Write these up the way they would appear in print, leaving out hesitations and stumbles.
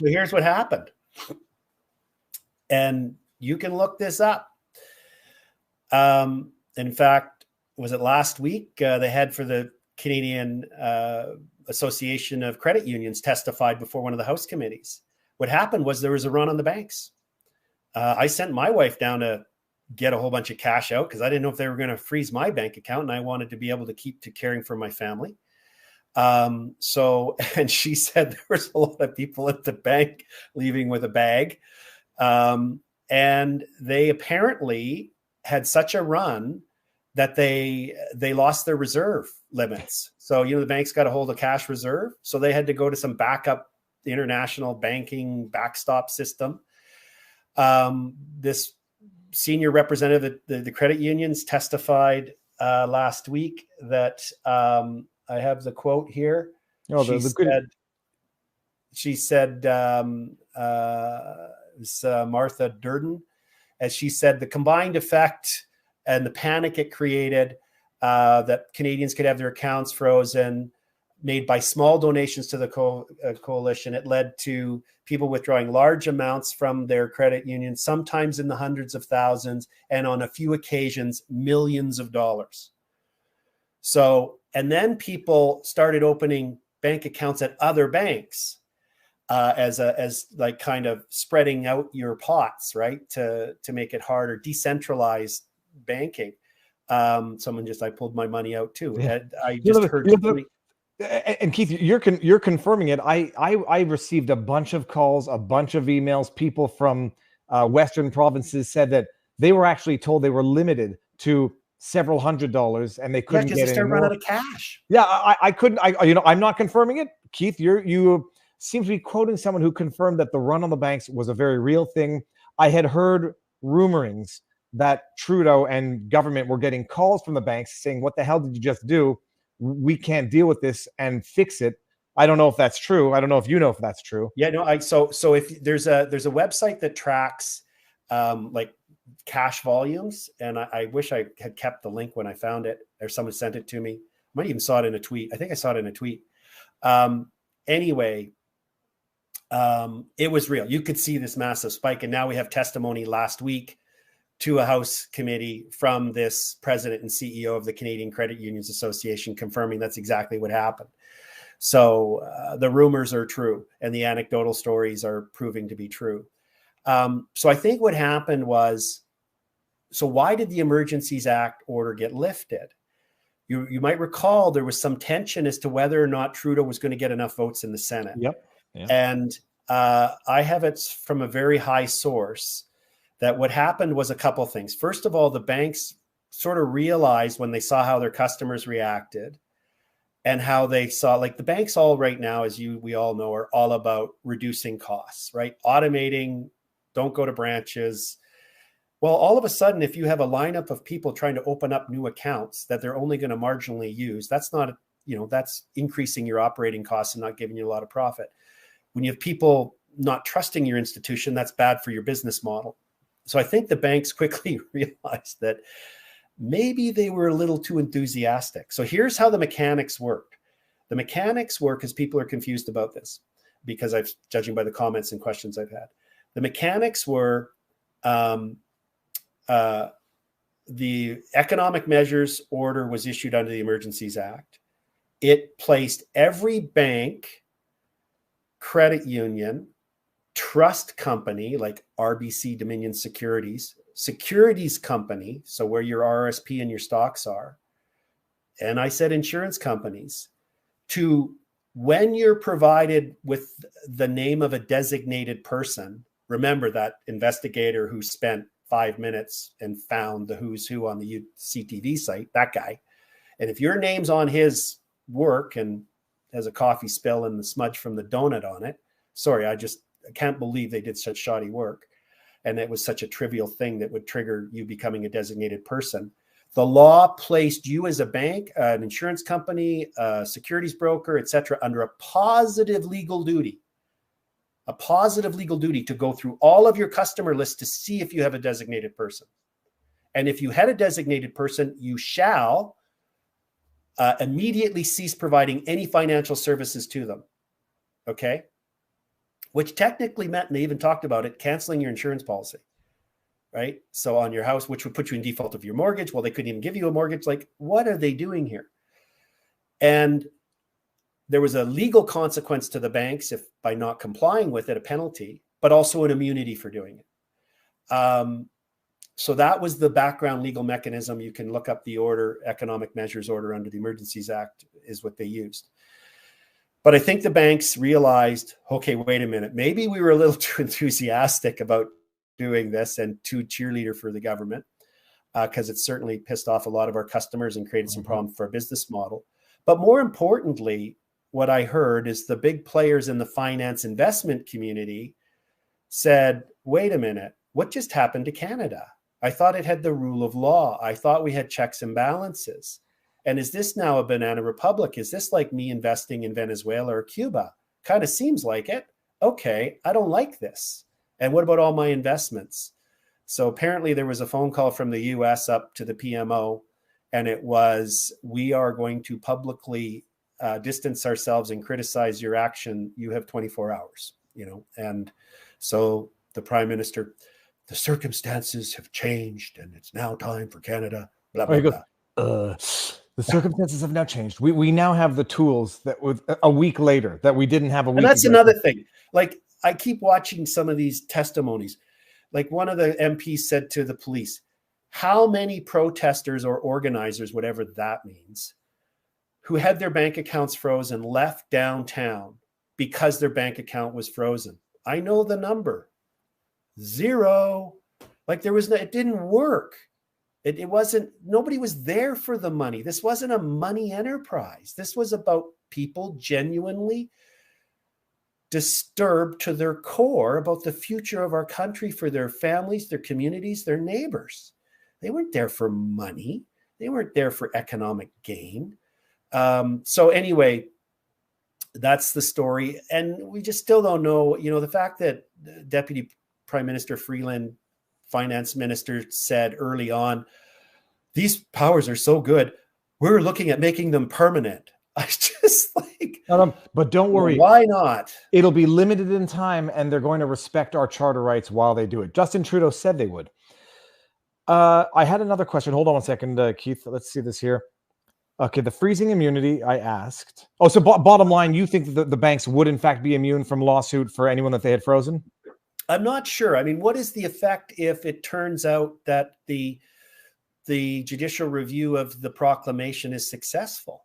So here's what happened. And you can look this up. In fact, was it last week? The head for the Canadian Association of Credit Unions testified before one of the House committees. What happened was there was a run on the banks. I sent my wife down to get a whole bunch of cash out because I didn't know if they were going to freeze my bank account, and I wanted to be able to keep to caring for my family. And she said there was a lot of people at the bank leaving with a bag. And they apparently had such a run that they lost their reserve limits. So, the bank's got to hold a cash reserve. So they had to go to some backup international banking backstop system. This senior representative at the credit unions testified last week that I have the quote here. Oh, she said, Martha Durden, as she said, the combined effect and the panic it created that Canadians could have their accounts frozen, made by small donations to the coalition. It led to people withdrawing large amounts from their credit union, sometimes in the hundreds of thousands, and on a few occasions, millions of dollars. So, and then people started opening bank accounts at other banks as like kind of spreading out your pots, right? To make it harder, decentralized banking. I pulled my money out too. Yeah. I just heard. And Keith, you're confirming it. I received a bunch of calls, a bunch of emails. People from Western provinces said that they were actually told they were limited to several $100s and they couldn't get any more. Run out of cash. Yeah, I couldn't. I'm not confirming it. Keith, you seem to be quoting someone who confirmed that the run on the banks was a very real thing. I had heard rumorings that Trudeau and government were getting calls from the banks saying, "What the hell did you just do? We can't deal with this and fix it." I don't know if that's true. I don't know if you know if that's true. Yeah, no. So if there's a website that tracks like cash volumes, and I wish I had kept the link when I found it, or someone sent it to me. I might even saw it in a tweet. I think I saw it in a tweet. Anyway, it was real. You could see this massive spike, and now we have testimony last week to a House committee from this president and CEO of the Canadian Credit Unions Association confirming that's exactly what happened. So the rumors are true and the anecdotal stories are proving to be true. So I think what happened was, so why did the Emergencies Act order get lifted? You might recall there was some tension as to whether or not Trudeau was going to get enough votes in the Senate. Yep. Yeah. And I have it from a very high source that what happened was a couple of things. First of all, the banks sort of realized when they saw how their customers reacted and how they saw, like the banks all right now, as we all know, are all about reducing costs, right? Automating, don't go to branches. Well, all of a sudden, if you have a lineup of people trying to open up new accounts that they're only going to marginally use, that's not, that's increasing your operating costs and not giving you a lot of profit. When you have people not trusting your institution, that's bad for your business model. So I think the banks quickly realized that maybe they were a little too enthusiastic. So here's how the mechanics work. The mechanics work, as people are confused about this, because judging by the comments and questions I've had, the mechanics were the economic measures order was issued under the Emergencies Act. It placed every bank, credit union, trust company like RBC Dominion Securities company, so where your RSP and your stocks are, and I said insurance companies, to when you're provided with the name of a designated person, remember that investigator who spent 5 minutes and found the who's who on the CTV site, that guy, and if your name's on his work and has a coffee spill and the smudge from the donut on it, sorry, I can't believe they did such shoddy work. And it was such a trivial thing that would trigger you becoming a designated person. The law placed you as a bank, an insurance company, a securities broker, etc., under a positive legal duty to go through all of your customer lists to see if you have a designated person. And if you had a designated person, you shall immediately cease providing any financial services to them. Okay? which technically meant, and they even talked about it, canceling your insurance policy, right? So on your house, which would put you in default of your mortgage. Well, they couldn't even give you a mortgage. Like, what are they doing here? And there was a legal consequence to the banks if by not complying with it, a penalty, but also an immunity for doing it. So that was the background legal mechanism. You can look up the order, economic measures order under the Emergencies Act is what they used. But I think the banks realized, okay, wait a minute, maybe we were a little too enthusiastic about doing this and too cheerleader for the government, because it certainly pissed off a lot of our customers and created some problems for our business model. But more importantly, what I heard is the big players in the finance investment community said, wait a minute, what just happened to Canada? I thought it had the rule of law. I thought we had checks and balances. And is this now a banana republic? Is this like me investing in Venezuela or Cuba? Kind of seems like it. Okay, I don't like this. And what about all my investments? So apparently there was a phone call from the US up to the PMO, and it was, we are going to publicly distance ourselves and criticize your action. You have 24 hours, And so the Prime Minister, the circumstances have changed and it's now time for Canada, blah, blah, blah. The circumstances have now changed. We now have the tools that with a week later that we didn't have a week ago. And that's ago. another thing. Like, I keep watching some of these testimonies. Like, one of the MPs said to the police, how many protesters or organizers, whatever that means, who had their bank accounts frozen left downtown because their bank account was frozen? I know the number. 0. Like, it didn't work. It wasn't, nobody was there for the money. This wasn't a money enterprise. This was about people genuinely disturbed to their core about the future of our country, for their families, their communities, their neighbors. They weren't there for money. They weren't there for economic gain. So anyway, that's the story. And we just still don't know, the fact that Deputy Prime Minister Freeland, Finance Minister, said early on, these powers are so good, we're looking at making them permanent. I just like, but don't worry. Why not? It'll be limited in time, and they're going to respect our charter rights while they do it. Justin Trudeau said they would. I had another question. Hold on one second, Keith. Let's see this here. Okay, the freezing immunity, I asked. Oh, so bottom line, you think that the banks would in fact be immune from lawsuit for anyone that they had frozen? I'm not sure. I mean, what is the effect if it turns out that the judicial review of the proclamation is successful?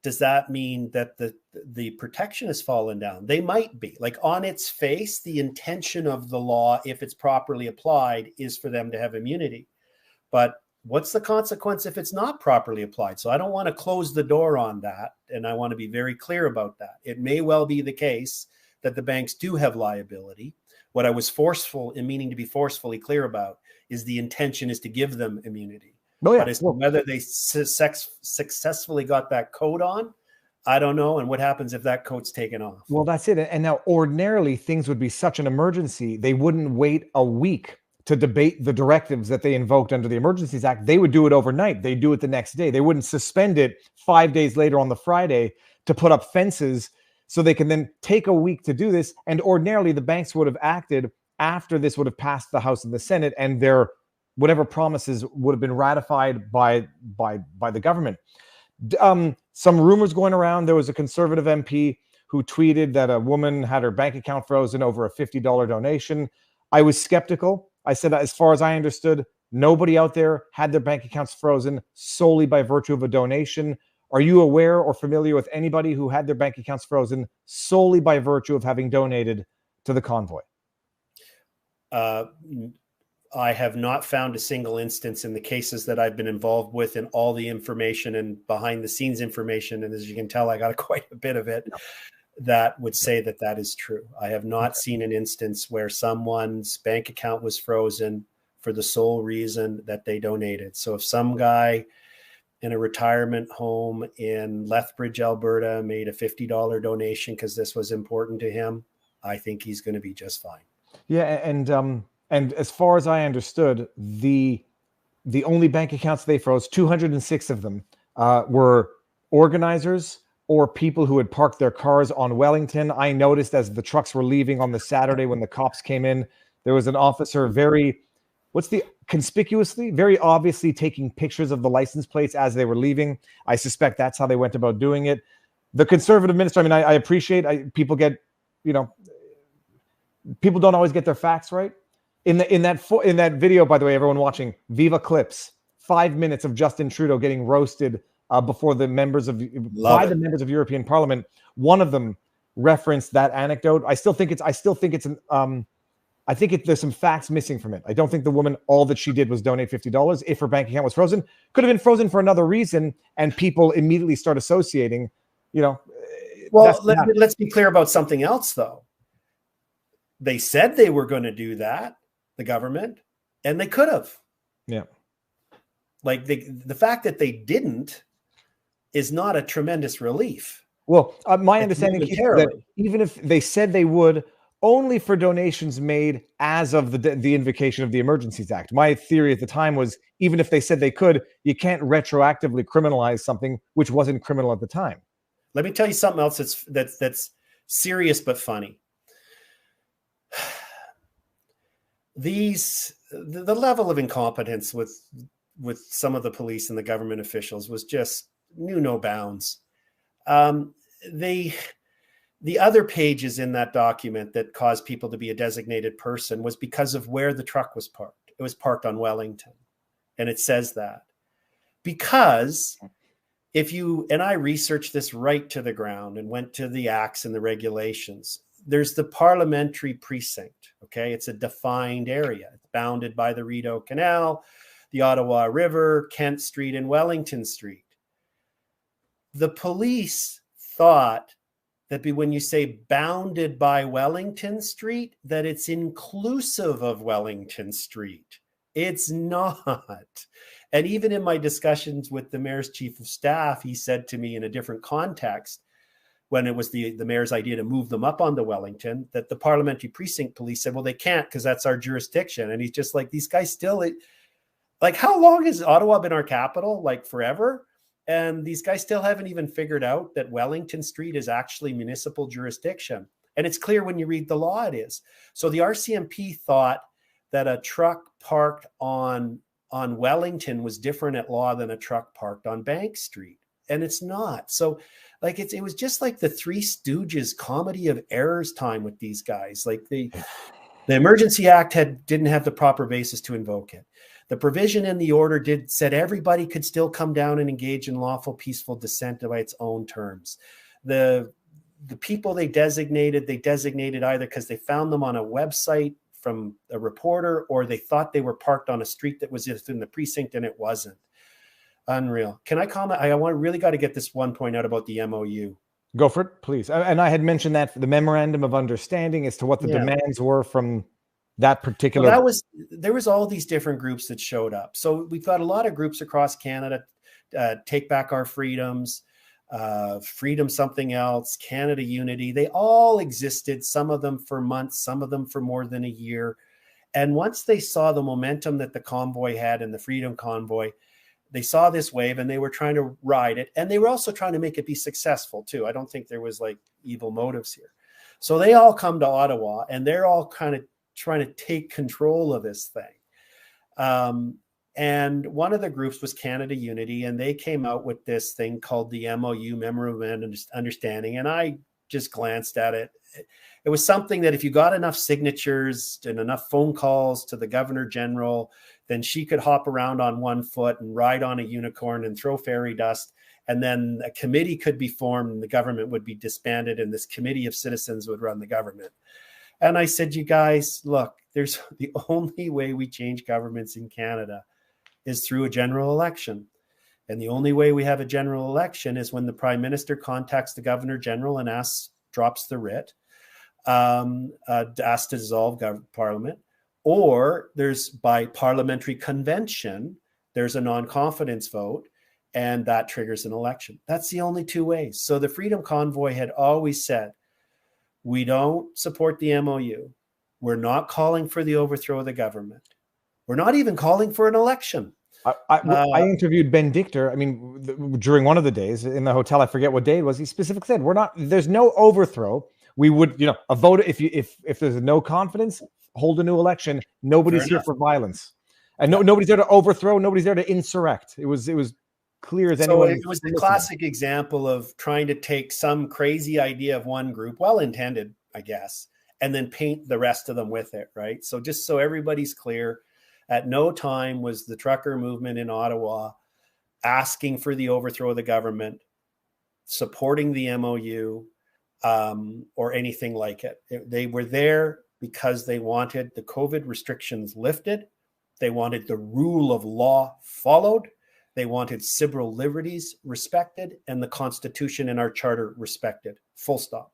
Does that mean that the protection has fallen down? They might be. Like, on its face, the intention of the law, if it's properly applied, is for them to have immunity. But what's the consequence if it's not properly applied? So I don't want to close the door on that, and I want to be very clear about that. It may well be the case that the banks do have liability. What I was forceful in meaning to be forcefully clear about is the intention is to give them immunity. Oh, yeah. But as to whether they successfully got that coat on, I don't know. And what happens if that coat's taken off? Well, that's it. And now ordinarily things would be such an emergency. They wouldn't wait a week to debate the directives that they invoked under the Emergencies Act. They would do it overnight. They'd do it the next day. They wouldn't suspend it 5 days later on the Friday to put up fences so they can then take a week to do this. And ordinarily the banks would have acted after this would have passed the House and the Senate, and their whatever promises would have been ratified by the government. Some rumors going around. There was a Conservative MP who tweeted that a woman had her bank account frozen over a $50 donation. I was skeptical. I said, as far as I understood, nobody out there had their bank accounts frozen solely by virtue of a donation. Are you aware or familiar with anybody who had their bank accounts frozen solely by virtue of having donated to the Convoy? I have not found a single instance in the cases that I've been involved with, and all the information and behind the scenes information. And as you can tell, I got quite a bit of it. No. That would say that that is true. I have not seen an instance where someone's bank account was frozen for the sole reason that they donated. So if some guy in a retirement home in Lethbridge, Alberta, made a $50 donation because this was important to him, I think he's going to be just fine. Yeah, and as far as I understood, the only bank accounts they froze, 206 of them, were organizers or people who had parked their cars on Wellington. I noticed as the trucks were leaving on the Saturday when the cops came in, there was an officer conspicuously, very obviously taking pictures of the license plates as they were leaving. I suspect that's how they went about doing it. The Conservative minister, I mean, I appreciate people don't always get their facts right. In that video, by the way, everyone watching, Viva clips, 5 minutes of Justin Trudeau getting roasted before the members of European Parliament. One of them referenced that anecdote. I think there's some facts missing from it. I don't think the woman, all that she did was donate $50. If her bank account was frozen, could have been frozen for another reason, and people immediately start associating, Well, let's be clear about something else, though. They said they were going to do that, the government, and they could have. Yeah. Like the fact that they didn't is not a tremendous relief. Well, my understanding is that even if they said they would, only for donations made as of the invocation of the Emergencies Act. My theory at the time was, even if they said they could, you can't retroactively criminalize something which wasn't criminal at the time. Let me tell you something else that's serious but funny. The level of incompetence with some of the police and the government officials was just knew no bounds. The other pages in that document that caused people to be a designated person was because of where the truck was parked. It was parked on Wellington. And it says that. Because I researched this right to the ground and went to the acts and the regulations. There's the parliamentary precinct, okay? It's a defined area. It's bounded by the Rideau Canal, the Ottawa River, Kent Street, and Wellington Street. The police thought that when you say bounded by Wellington Street, that it's inclusive of Wellington Street. It's not. And even in my discussions with the mayor's chief of staff, he said to me in a different context, when it was the mayor's idea to move them up onto Wellington, that the parliamentary precinct police said, well, they can't because that's our jurisdiction. And he's just like, these guys still, like, how long has Ottawa been our capital? Like forever? And these guys still haven't even figured out that Wellington Street is actually municipal jurisdiction. And it's clear when you read the law it is. So the RCMP thought that a truck parked on Wellington was different at law than a truck parked on Bank Street. And it's not. So like it was just like the Three Stooges comedy of errors time with these guys. Like the Emergency Act didn't have the proper basis to invoke it. The provision in the order said everybody could still come down and engage in lawful, peaceful dissent by its own terms. The people they designated either because they found them on a website from a reporter, or they thought they were parked on a street that was in the precinct and it wasn't. Unreal. Can I comment? Really got to get this one point out about the MOU. Go for it, please. And I had mentioned that for the memorandum of understanding as to what the demands were from that particular. Well, there was all these different groups that showed up. So we've got a lot of groups across Canada, Take Back Our Freedoms, Freedom Something Else, Canada Unity. They all existed, some of them for months, some of them for more than a year. And once they saw the momentum that the Convoy had and the Freedom Convoy, they saw this wave and they were trying to ride it. And they were also trying to make it be successful too. I don't think there was like evil motives here. So they all come to Ottawa and they're all kind of trying to take control of this thing. And one of the groups was Canada Unity, and they came out with this thing called the MOU, Memorandum of Understanding. And I just glanced at it. It was something that if you got enough signatures and enough phone calls to the Governor General, then she could hop around on one foot and ride on a unicorn and throw fairy dust. And then a committee could be formed and the government would be disbanded and this committee of citizens would run the government. And I said, you guys, look, there's the only way we change governments in Canada is through a general election. And the only way we have a general election is when the Prime Minister contacts the Governor General and drops the writ, asks to dissolve Parliament, or there's by parliamentary convention, there's a non-confidence vote, and that triggers an election. That's the only two ways. So the Freedom Convoy had always said, we don't support the MOU. We're not calling for the overthrow of the government. We're not even calling for an election. I interviewed Ben Dichter. I mean, during one of the days in the hotel, I forget what day it was. He specifically said, "We're not. There's no overthrow. We would, a vote if there's no confidence, hold a new election. Nobody's here for violence, and nobody's there to overthrow. Nobody's there to insurrect. It was clear as anyone." So it was the classic example of trying to take some crazy idea of one group, well intended, I guess, and then paint the rest of them with it, right? So just so everybody's clear. At no time was the trucker movement in Ottawa asking for the overthrow of the government, supporting the MOU, or anything like it. They were there because they wanted the COVID restrictions lifted. They wanted the rule of law followed. They wanted civil liberties respected and the Constitution and our charter respected. Full stop.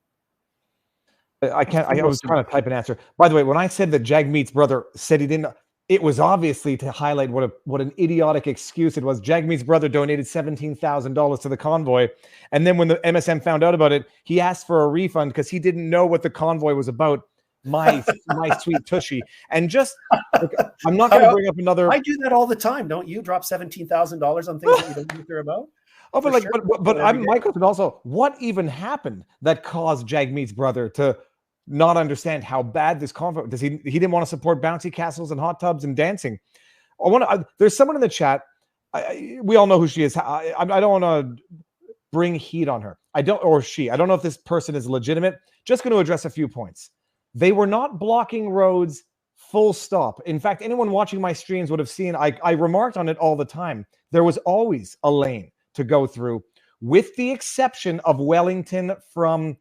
I was trying to type an answer. By the way, when I said that Jagmeet's brother said he didn't, it was obviously to highlight what an idiotic excuse it was. Jagmeet's brother donated $17,000 to the Convoy, and then when the MSM found out about it, he asked for a refund because he didn't know what the Convoy was about. My sweet tushy. And just, I'm not going to bring up another. I do that all the time, don't you? Drop $17,000 on things that you don't know they're about. Oh, but my question also: what even happened that caused Jagmeet's brother to not understand how bad this convoy? Does he didn't want to support bouncy castles and hot tubs and dancing? There's someone in the chat. We all know who she is. I don't want to bring heat on her. I don't know if this person is legitimate. Just going to address a few points. They were not blocking roads, full stop. In fact, anyone watching my streams would have seen, I remarked on it all the time. There was always a lane to go through, with the exception of Wellington from,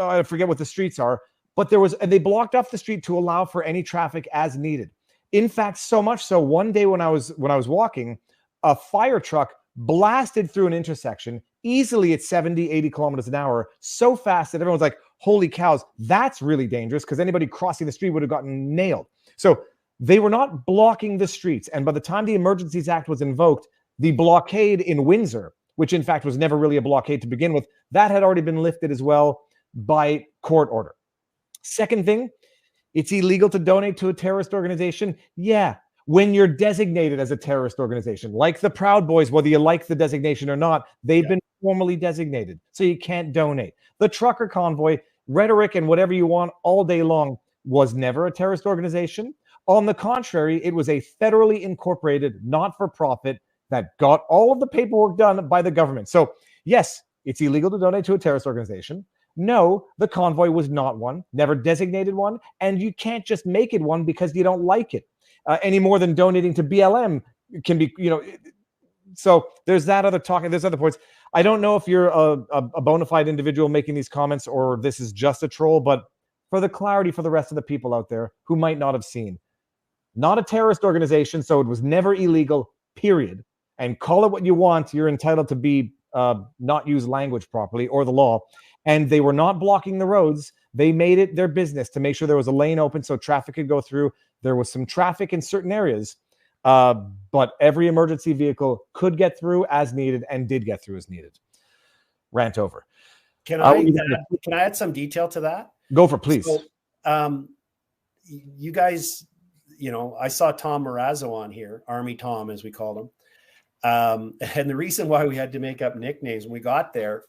I forget what the streets are, but and they blocked off the street to allow for any traffic as needed. In fact, so much so, one day when I was walking, a fire truck blasted through an intersection easily at 70, 80 kilometers an hour, so fast that everyone's like, holy cows, that's really dangerous, because anybody crossing the street would have gotten nailed. So they were not blocking the streets. And by the time the Emergencies Act was invoked, the blockade in Windsor, which in fact was never really a blockade to begin with, that had already been lifted as well by court order. Second thing, it's illegal to donate to a terrorist organization. Yeah, when you're designated as a terrorist organization, like the Proud Boys, whether you like the designation or not, they've been formally designated, so you can't donate. The trucker convoy, rhetoric and whatever you want all day long, was never a terrorist organization. On the contrary, it was a federally incorporated, not-for-profit that got all of the paperwork done by the government. So yes, it's illegal to donate to a terrorist organization. No, the convoy was not one, never designated one, and you can't just make it one because you don't like it, any more than donating to BLM can be, So there's that other talking. There's other points. I don't know if you're a bona fide individual making these comments or this is just a troll, but for the clarity for the rest of the people out there who might not have seen, not a terrorist organization, so it was never illegal, period. And call it what you want. You're entitled to be not use language properly or the law. And they were not blocking the roads. They made it their business to make sure there was a lane open so traffic could go through. There was some traffic in certain areas, but every emergency vehicle could get through as needed and did get through as needed. Rant over. Can I add some detail to that? Go for it, please. So, you guys, I saw Tom Marazzo on here, Army Tom, as we called him. And the reason why we had to make up nicknames when we got there,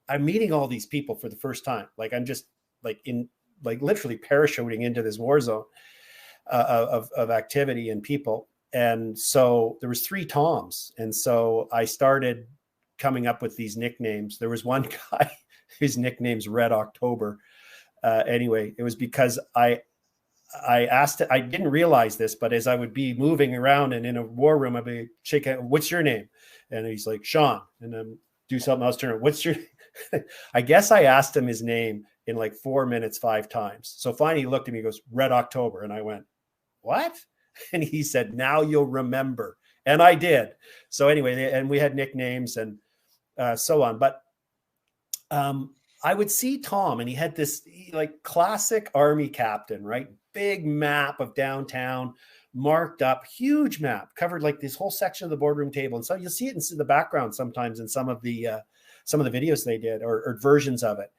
I'm meeting all these people for the first time. Like I'm just literally parachuting into this war zone of activity and people. And so there was 3 Toms. And so I started coming up with these nicknames. There was one guy, his nickname's Red October. Anyway, it was because I asked, I didn't realize this, but as I would be moving around and in a war room, I'd be shaking, what's your name? And he's like, Sean. And then do something else, turn, what's your, I guess I asked him his name in like 4 minutes, 5 times. So finally he looked at me, he goes, Red October. And I went, what? And he said, now you'll remember. And I did. So anyway, and we had nicknames and so on. But I would see Tom and he had this like classic Army captain, right? Big map of downtown, marked up, huge map, covered like this whole section of the boardroom table. And so you'll see it in the background sometimes in some of the videos they did or versions of it,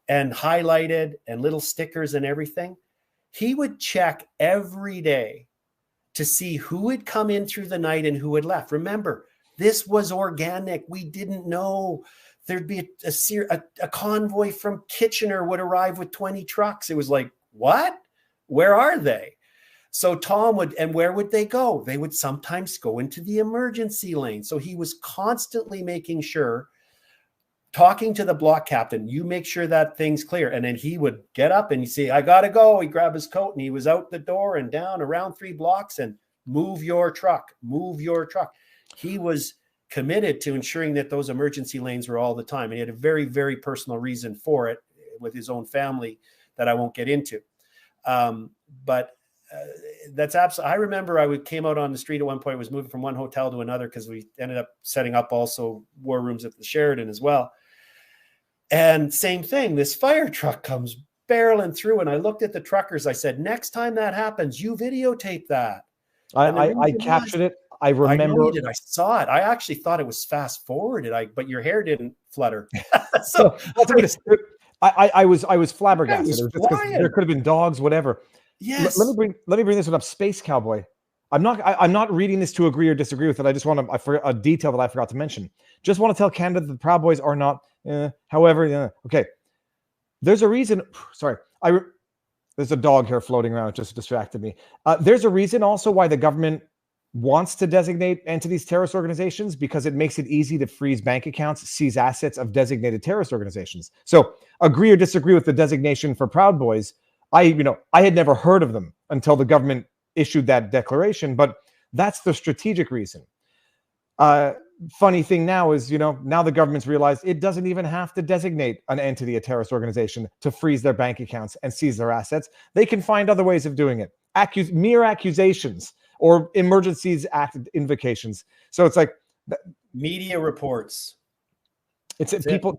and highlighted and little stickers and everything. He would check every day to see who had come in through the night and who had left. Remember, this was organic. We didn't know there'd be a convoy from Kitchener would arrive with 20 trucks. It was like, what? Where are they? So Tom would, and where would they go? They would sometimes go into the emergency lane. So he was constantly making sure, talking to the block captain, you make sure that thing's clear. And then he would get up and he'd say, I got to go. He'd grab his coat and he was out the door and down around 3 blocks and move your truck, move your truck. He was committed to ensuring that those emergency lanes were all the time. And he had a very, very personal reason for it with his own family that I won't get into. But that's absolutely, I remember came out on the street at one point, was moving from one hotel to another because we ended up setting up also war rooms at the Sheraton as well. And same thing, this fire truck comes barreling through. And I looked at the truckers. I said, next time that happens, you videotape that. I captured it. I remember. I saw it. I actually thought it was fast forwarded. But your hair didn't flutter. So I was flabbergasted. There could have been dogs, whatever. Yes. Let me bring this one up. Space Cowboy. I'm not reading this to agree or disagree with it. I just want to, I forgot a detail that I forgot to mention. Just want to tell Canada that the Proud Boys are not. Okay. There's a reason. Sorry, there's a dog here floating around. It just distracted me. There's a reason also why the government wants to designate entities terrorist organizations, because it makes it easy to freeze bank accounts, seize assets of designated terrorist organizations. So agree or disagree with the designation for Proud Boys. I had never heard of them until the government issued that declaration, but that's the strategic reason. Funny thing now is, now the government's realized it doesn't even have to designate an entity a terrorist organization to freeze their bank accounts and seize their assets. They can find other ways of doing it. Mere accusations or Emergencies Act invocations. So it's like media reports.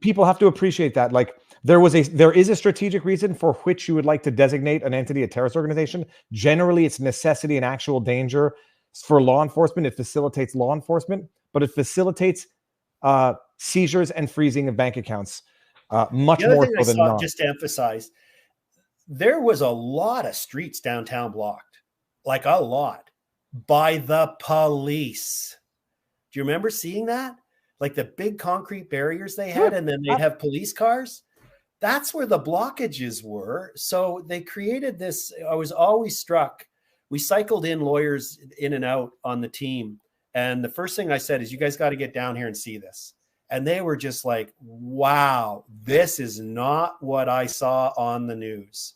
People have to appreciate that. Like there is a strategic reason for which you would like to designate an entity a terrorist organization. Generally, it's necessity and actual danger for law enforcement. It facilitates law enforcement, but it facilitates seizures and freezing of bank accounts much more so than not. Just to emphasize, there was a lot of streets downtown blocked, like a lot, by the police. Do you remember seeing that? Like the big concrete barriers they had, and then they'd have police cars. That's where the blockages were. So they created this. I was always struck. We cycled in lawyers in and out on the team. And the first thing I said is, you guys got to get down here and see this. And they were just like, wow, this is not what I saw on the news.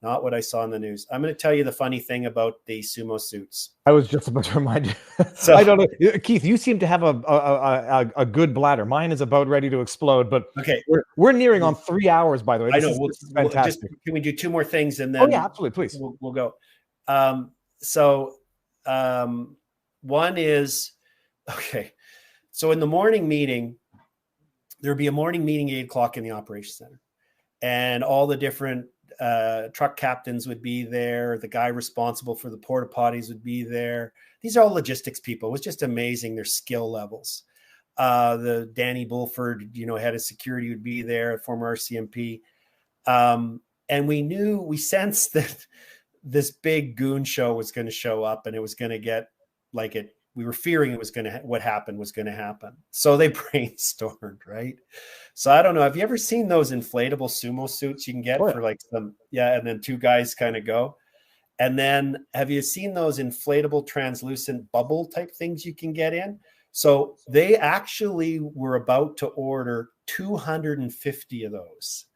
Not what I saw in the news. I'm going to tell you the funny thing about the sumo suits. I was just about to remind you. So, I don't know, Keith. You seem to have a good bladder. Mine is about ready to explode. But okay, we're nearing on 3 hours. By the way, I know. This is fantastic. Can we do 2 more things and then? Oh yeah, absolutely. Please. We'll go. One is okay. So in the morning meeting, there'd be a morning meeting at 8 o'clock in the operations center, and all the different truck captains would be there. The guy responsible for the porta potties would be there. These are all logistics people. It was just amazing, their skill levels. The Danny Bulford, head of security, would be there, former RCMP. And we sensed that this big goon show was going to show up, and it was going to get like it. We were fearing what happened was going to happen. So they brainstormed, right? So I don't know. Have you ever seen those inflatable sumo suits you can get for like some, and then 2 guys kind of go. And then have you seen those inflatable translucent bubble type things you can get in? So they actually were about to order 250 of those.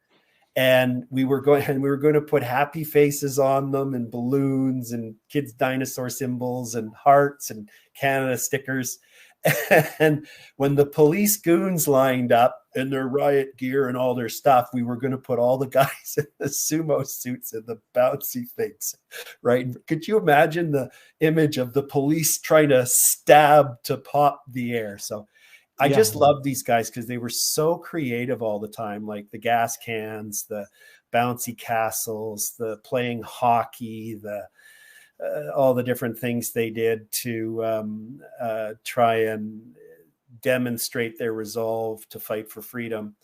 And we were going to put happy faces on them and balloons and kids' dinosaur symbols and hearts and Canada stickers. And when the police goons lined up in their riot gear and all their stuff, we were going to put all the guys in the sumo suits and the bouncy things, right? Could you imagine the image of the police trying to stab to pop the air? So I just love these guys because they were so creative all the time, like the gas cans, the bouncy castles, the playing hockey, the all the different things they did to try and demonstrate their resolve to fight for freedom.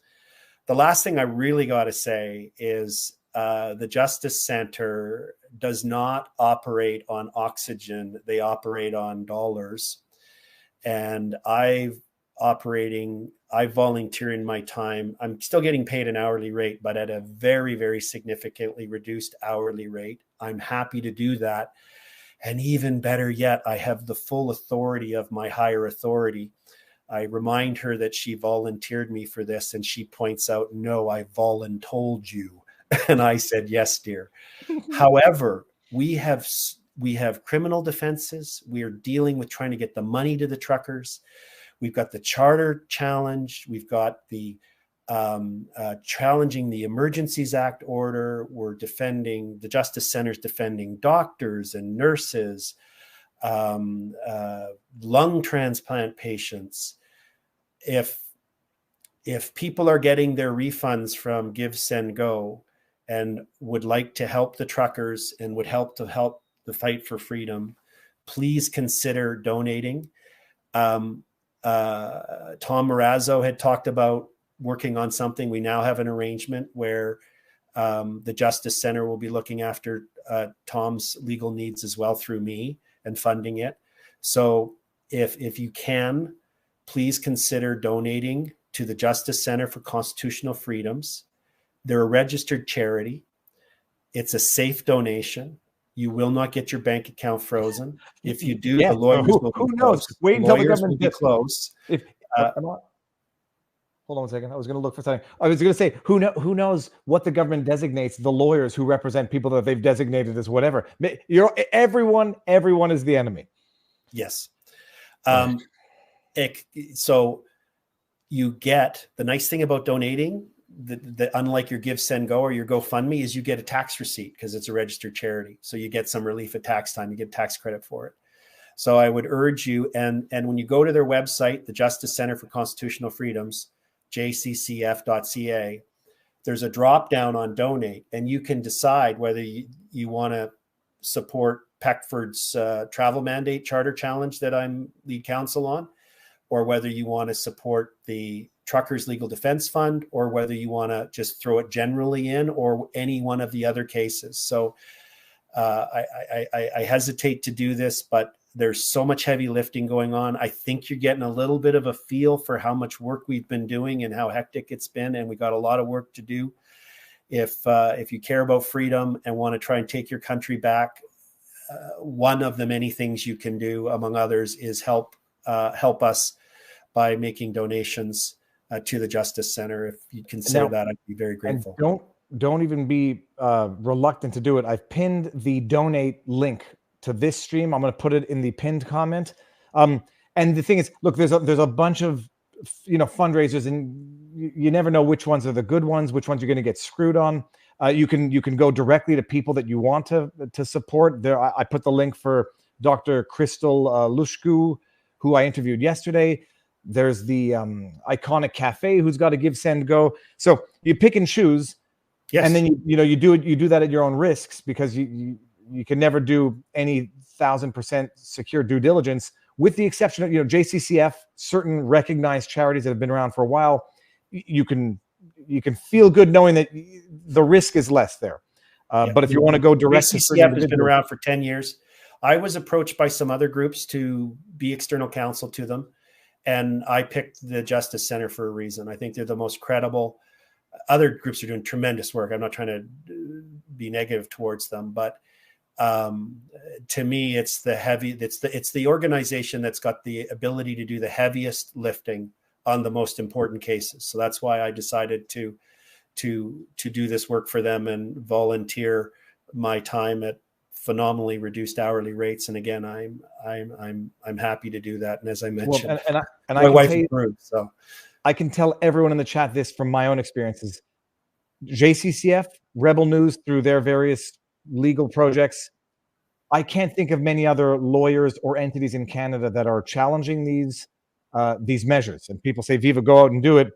The last thing I really got to say is the Justice Center does not operate on oxygen. They operate on dollars. And I volunteer in my time. I'm still getting paid an hourly rate, but at a very, very significantly reduced hourly rate. I'm happy to do that. And even better yet, I have the full authority of my higher authority. I remind her that she volunteered me for this, and she points out, no, I voluntold you. And I said, yes, dear. However, we have criminal defenses. We are dealing with trying to get the money to the truckers. We've got the charter challenge. We've got the challenging the Emergencies Act order. We're defending, the Justice Center's defending doctors and nurses, lung transplant patients. If people are getting their refunds from Give, Send, Go and would like to help the truckers and would help the fight for freedom, please consider donating. Tom Marazzo had talked about working on something. We now have an arrangement where the Justice Center will be looking after Tom's legal needs as well through me and funding it. So if you can, please consider donating to the Justice Center for Constitutional Freedoms. They're a registered charity. It's a safe donation. You will not get your bank account frozen. If you do, the lawyers will be knows? close. Wait until the government will be close. Hold on a second. I was going to look for something. I was going to say, who knows what the government designates the lawyers who represent people that they've designated as whatever. Everyone is the enemy. Yes. So you get, the nice thing about donating, unlike your Give, Send, Go or your GoFundMe, is you get a tax receipt because it's a registered charity. So you get some relief at tax time. You get tax credit for it. So I would urge you, and when you go to their website, the Justice Center for Constitutional Freedoms, jccf.ca, there's a drop down on donate, and you can decide whether you want to support Peckford's travel mandate charter challenge that I'm lead counsel on, or whether you want to support the Truckers Legal Defense Fund, or whether you want to just throw it generally in, or any one of the other cases. So I hesitate to do this, but there's so much heavy lifting going on. I think you're getting a little bit of a feel for how much work we've been doing and how hectic it's been. And we got a lot of work to do. If you care about freedom and want to try and take your country back, one of the many things you can do, among others, is help us by making donations to the Justice Center. If you consider that, I'd be very grateful. And don't even be reluctant to do it. I've pinned the donate link to this stream. I'm going to put it in the pinned comment. And the thing is, look, there's a bunch of fundraisers, and you never know which ones are the good ones, which ones you're going to get screwed on. You can go directly to people that you want to support. There, I put the link for Dr. Crystal Lushku, who I interviewed yesterday. There's the Iconic Cafe, who's got a Give, Send, Go. So you pick and choose, yes. And then you do that at your own risks, because you can never do any 1,000% secure due diligence, with the exception of JCCF, certain recognized charities that have been around for a while. You can feel good knowing that the risk is less there. But if you want to go direct, JCCF has been around for 10 years. I was approached by some other groups to be external counsel to them, and I picked the Justice Center for a reason. I think they're the most credible. Other groups are doing tremendous work. I'm not trying to be negative towards them, but to me, it's the organization that's got the ability to do the heaviest lifting on the most important cases. So that's why I decided to do this work for them and volunteer my time at phenomenally reduced hourly rates. And again, I'm happy to do that. And as I mentioned, my wife approved. So I can tell everyone in the chat this from my own experiences. JCCF, Rebel News, through their various legal projects, I can't think of many other lawyers or entities in Canada that are challenging these measures. And people say, Viva, go out and do it.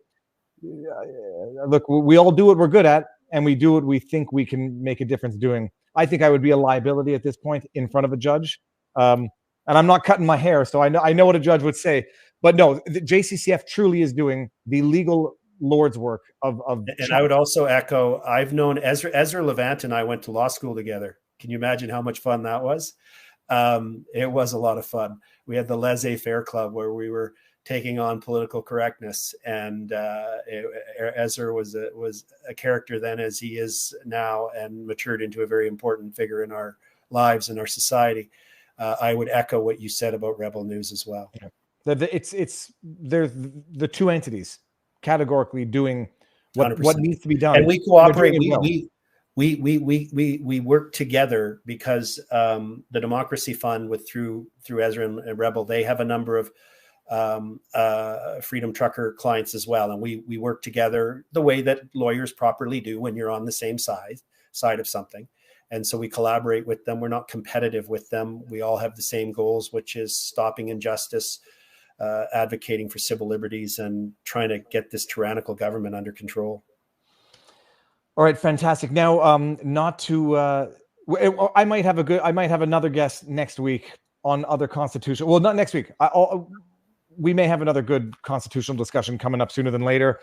Look, we all do what we're good at, and we do what we think we can make a difference doing. I think I would be a liability at this point in front of a judge. And I'm not cutting my hair, so I know what a judge would say. But no, the JCCF truly is doing the legal Lord's work of And I would also echo, I've known Ezra Levant and I went to law school together. Can you imagine how much fun that was? It was a lot of fun. We had the laissez-faire club where we were taking on political correctness, and Ezra was a character then, as he is now, and matured into a very important figure in our lives and our society. I would echo what you said about Rebel News as well. Yeah. It's they're the two entities categorically doing what needs to be done, and we cooperate. We work together because the Democracy Fund through Ezra and Rebel, they have a number of Freedom Trucker clients as well, and we work together the way that lawyers properly do when you're on the same side of something. And so we collaborate with them. We're not competitive with them. We all have the same goals, which is stopping injustice, advocating for civil liberties, and trying to get this tyrannical government under control. All right, fantastic. Now, not to, I might have another guest next week on other constitutional. Well, not next week. We may have another good constitutional discussion coming up sooner than later.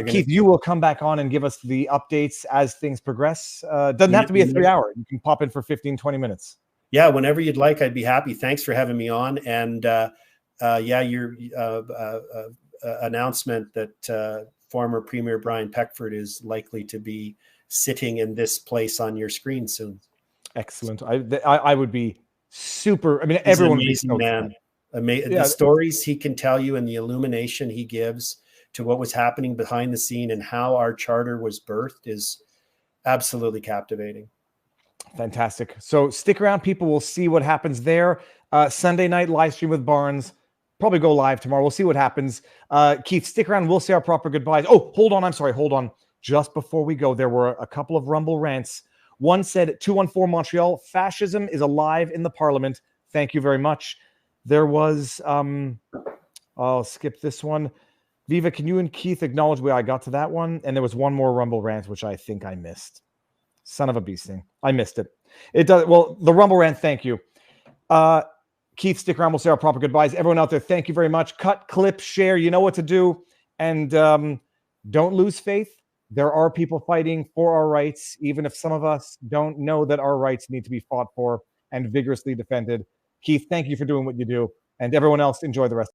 Keith, you will come back on and give us the updates as things progress. Doesn't have to be a 3 hour. You can pop in for 15, 20 minutes. Yeah, whenever you'd like, I'd be happy. Thanks for having me on. And your announcement that former Premier Brian Peckford is likely to be sitting in this place on your screen soon. Excellent. I would be super. I mean, everyone would be so man. The stories he can tell you and the illumination he gives to what was happening behind the scene and how our charter was birthed is absolutely captivating. Fantastic. So stick around, people. We'll see what happens there. Sunday night live stream with Barnes. Probably go live tomorrow. We'll see what happens. Keith, stick around. We'll say our proper goodbyes. Oh, hold on. I'm sorry. Hold on. Just before we go, there were a couple of Rumble rants. One said, 214 Montreal, fascism is alive in the parliament. Thank you very much. There was, I'll skip this one. Viva, can you and Keith acknowledge where I got to that one? And there was one more Rumble rant, which I think I missed. Son of a bee sting. I missed it. It does. Well, the Rumble rant, thank you. Keith, stick around. We'll say our proper goodbyes. Everyone out there, thank you very much. Cut, clip, share. You know what to do. And don't lose faith. There are people fighting for our rights, even if some of us don't know that our rights need to be fought for and vigorously defended. Keith, thank you for doing what you do. And everyone else, enjoy the rest.